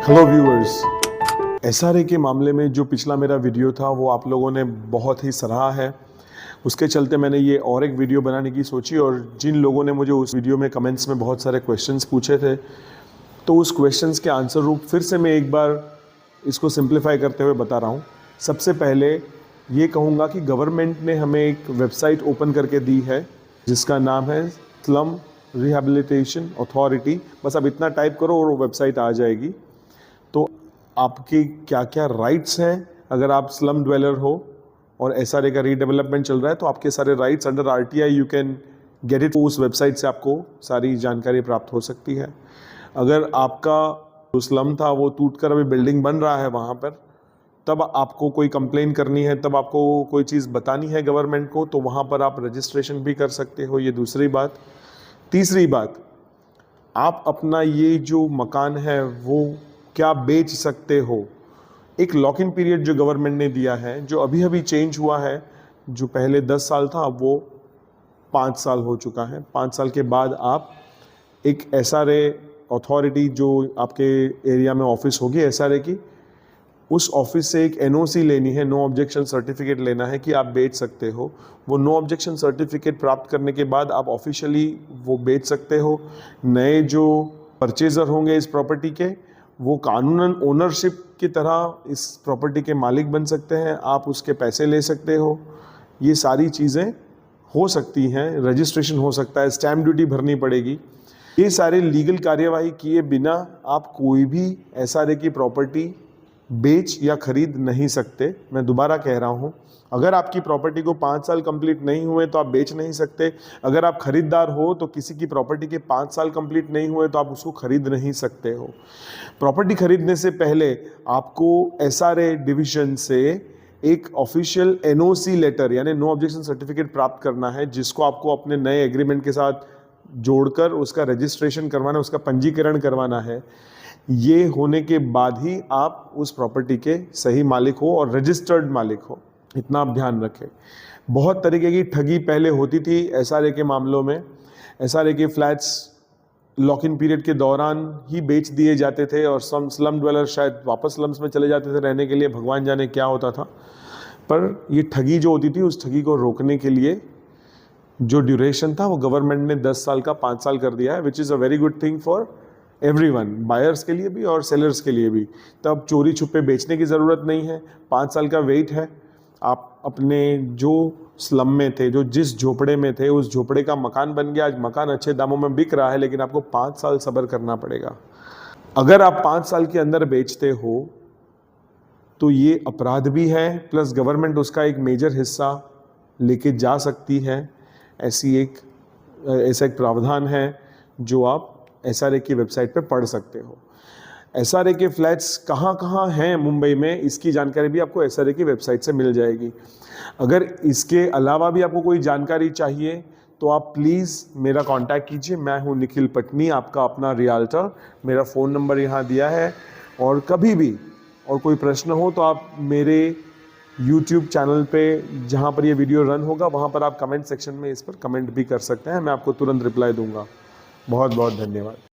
Hello viewers, SRA के मामले में जो पिछला मेरा वीडियो था वो आप लोगों ने बहुत ही सराहा है। उसके चलते मैंने ये और एक वीडियो बनाने की सोची, और जिन लोगों ने मुझे उस वीडियो में कमेंट्स में बहुत सारे क्वेश्चंस पूछे थे, तो उस क्वेश्चंस के आंसर रूप फिर से मैं एक बार इसको सिंप्लीफाई करते हुए बता रहा हूँ। सबसे पहले ये कहूँगा कि गवर्नमेंट ने हमें एक वेबसाइट ओपन करके दी है जिसका नाम है स्लम रिहैबिलिटेशन अथॉरिटी। बस आप इतना टाइप करो और वो वेबसाइट आ जाएगी। तो आपके क्या क्या राइट्स हैं, अगर आप स्लम ड्वेलर हो और एसआरए का रीडेवलपमेंट चल रहा है तो आपके सारे rights under RTI you can get it. उस वेबसाइट से आपको सारी जानकारी प्राप्त हो सकती है। अगर आपका जो स्लम था वो टूटकर अभी बिल्डिंग बन रहा है वहाँ पर, तब आपको कोई कंप्लेन करनी है, तब आपको कोई चीज़ बतानी है गवर्नमेंट को, तो वहाँ पर आप रजिस्ट्रेशन भी कर सकते हो। ये दूसरी बात। तीसरी बात, आप अपना ये जो मकान है वो क्या बेच सकते हो। एक लॉक इन पीरियड जो गवर्नमेंट ने दिया है, जो अभी अभी चेंज हुआ है, जो पहले 10 साल था अब वो 5 साल हो चुका है। 5 साल के बाद आप एक एसआरए अथॉरिटी जो आपके एरिया में ऑफिस होगी एसआरए की, उस ऑफिस से एक एनओसी लेनी है, नो ऑब्जेक्शन सर्टिफिकेट लेना है कि आप बेच सकते हो। वो नो ऑब्जेक्शन सर्टिफिकेट प्राप्त करने के बाद आप ऑफिशियली वो बेच सकते हो। नए जो परचेजर होंगे इस प्रॉपर्टी के, वो कानूनन ओनरशिप की तरह इस प्रॉपर्टी के मालिक बन सकते हैं। आप उसके पैसे ले सकते हो। ये सारी चीज़ें हो सकती हैं। रजिस्ट्रेशन हो सकता है, स्टैम्प ड्यूटी भरनी पड़ेगी। ये सारे लीगल कार्यवाही किए बिना आप कोई भी एसआरए की प्रॉपर्टी बेच या खरीद नहीं सकते। मैं दोबारा कह रहा हूँ, अगर आपकी प्रॉपर्टी को 5 साल कंप्लीट नहीं हुए तो आप बेच नहीं सकते। अगर आप खरीदार हो तो किसी की प्रॉपर्टी के 5 साल कंप्लीट नहीं हुए तो आप उसको खरीद नहीं सकते हो। प्रॉपर्टी खरीदने से पहले आपको एसआरए डिवीजन से एक ऑफिशियल एनओसी लेटर यानी नो ऑब्जेक्शन सर्टिफिकेट प्राप्त करना है, जिसको आपको अपने नए एग्रीमेंट के साथ जोड़कर उसका रजिस्ट्रेशन करवाना, उसका पंजीकरण करवाना है। ये होने के बाद ही आप उस प्रॉपर्टी के सही मालिक हो और रजिस्टर्ड मालिक हो। इतना आप ध्यान रखें। बहुत तरीके की ठगी पहले होती थी एसआरए के मामलों में। एसआरए के फ्लैट्स लॉक इन पीरियड के दौरान ही बेच दिए जाते थे और स्लम ड्वेलर शायद वापस स्लम्स में चले जाते थे रहने के लिए, भगवान जाने क्या होता था। पर ये ठगी जो होती थी, उस ठगी को रोकने के लिए जो ड्यूरेशन था वो गवर्नमेंट ने 10 साल का 5 साल कर दिया है, which is a very good thing for everyone, buyers के लिए भी और सेलर्स के लिए भी। तब चोरी छुपे बेचने की ज़रूरत नहीं है। 5 साल का वेट है। आप अपने जो स्लम में थे, जो जिस झोपड़े में थे, उस झोपड़े का मकान बन गया। आज मकान अच्छे दामों में बिक रहा है, लेकिन आपको 5 साल सब्र करना पड़ेगा। अगर आप 5 साल के अंदर बेचते हो तो ये अपराध भी है, प्लस गवर्नमेंट उसका एक मेजर हिस्सा लेके जा सकती है। ऐसा एक प्रावधान है जो आप एसआरए की वेबसाइट पे पढ़ सकते हो। एसआरए के फ्लैट्स कहाँ हैं मुंबई में, इसकी जानकारी भी आपको एसआरए की वेबसाइट से मिल जाएगी। अगर इसके अलावा भी आपको कोई जानकारी चाहिए तो आप प्लीज़ मेरा कांटेक्ट कीजिए। मैं हूं निखिल पटनी, आपका अपना रियल्टर। मेरा फ़ोन नंबर यहाँ दिया है, और कभी भी और कोई प्रश्न हो तो आप मेरे YouTube चैनल पे जहाँ पर ये वीडियो रन होगा वहाँ पर आप कमेंट सेक्शन में इस पर कमेंट भी कर सकते हैं। मैं आपको तुरंत रिप्लाई दूंगा। बहुत बहुत धन्यवाद।